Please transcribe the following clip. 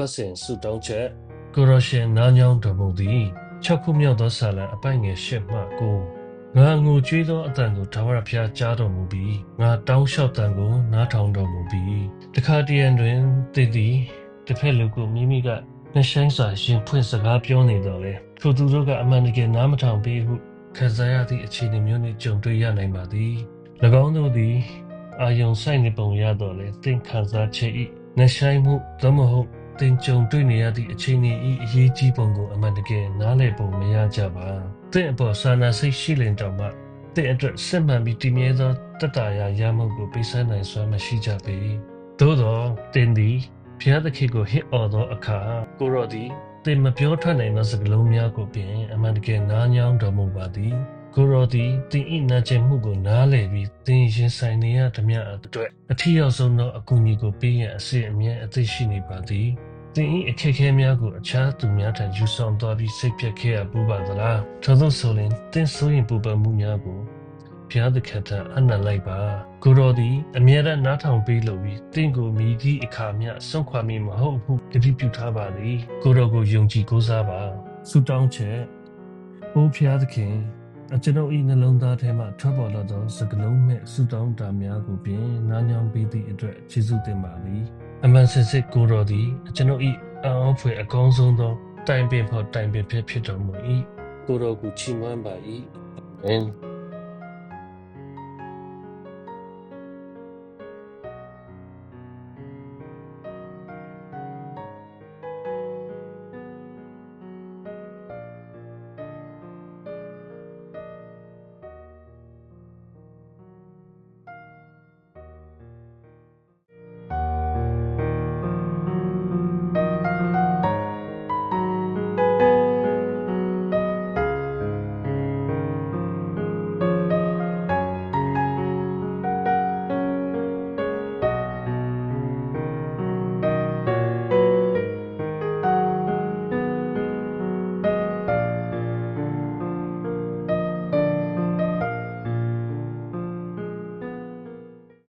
ပတ်စဉ်ဆုတောင်းချက်ကိုရရှင်နားညောင်းတော်မူသည်6ခုမြောက်သောဆာလံအပိုင်ငယ်8မှ9ငါငိုကြွေးသောအတန်ကိုထာဝရဘုရားကြားတော်မူပြီးငါတောင်းလျှောက်တန်ကိုနားထောင်တော်မူပြီးတခါတရံတွင်တည်သည်တစ်ဖက်လူကိုမိမိကနှဆိုင်စွာရှင်ဖွင့်စကားပြောနေတော်လေထိုသူတို့ကအမှန်တကယ်နားမထောင်ပြီးဟုခံစားရသည့်အခြေအနေမျိုးနှင့်ကြုံတွေ့ရနိုင်ပါသည်၎င်းတို့သည်အာယုံဆိုင်နေပုံရတော်လေသင်ခံစားချက်၏နှဆိုင်မှုသို့မဟုတ်တင်ကြုံတွေ့နေရသည့်အခြေအနေ၏အရေးကြီးပုံကိုအမှန်တကယ်နားလည်ပုံမရကြပါ။သင်အပေါ်စာနာစိတ်ရှိလင်တော်မှသင်အတွက်စစ်မှန်ပြီးတည်မြဲသောတတ္တရာရမှုကိုပေးစမ်းနိုင်စွမ်းမရှိကြပေ။သို့သောသင်သည်ဘုရားသခင်ကိုဟစ်အော်သောအခါကိုရော့သည်သင်မပြောထွက်နိုင်သောစကားလုံးများကိုပြင်အမှန်တကယ်နားညောင်းတော်မူပါသည်။ကိုရောသည်သင်၏နာကျင်မှုကိုနားလည်ပြီးသင်ရင်ဆိုင်နေရသမျှအတွက်အထီးရောက်ဆုံးသောအကူအညီကိုပေးရန်အစစ်အမြဲအသိရှိနေပါသည်။သင်၏အခက်အခဲများကိုအခြားသူများထံယူဆောင်သွားပြီးစိတ်ပြတ်ခဲ့ရပူပါသလား။ထို့သောဆိုရင်သင်စိုးရင်ပူပန်မှုများကိုဘုရားသခင်ထံအနံ့လိုက်ပါ။ကိုရောသည်အမြဲတမ်းနားထောင်ပေးလို့ပြီးသင်ကိုမြည်သည့်အခါမျှဆုံးခွာမိမဟုတ်ဟုတတိပြုထားပါသည်။ကိုရောကိုယုံကြည်ကိုးစားပါ။ဆုတောင်းချက်။အိုဘုရားသခင်ကျွန်ုပ်၏နှလုံးသားထဲမှထွက်ပေါ်လာသောစကားလုံးမဲ့ဆုတောင်းတာများကိုပြင်နားညောင်းပေးသည့်အတွက်ကျေးဇူးတင်ပါသည်။အမှန်စင်စစ်ကိုတော်သည်ကျွန်ုပ်၏အံ့ဩဖွယ်အကောင်းဆုံးသောတိုင်ပင်ဖို့တိုင်ပင်ဖြစ်တော်မူ၏။ကိုတော်ကိုချီးမွမ်းပါ၏။အာမင်။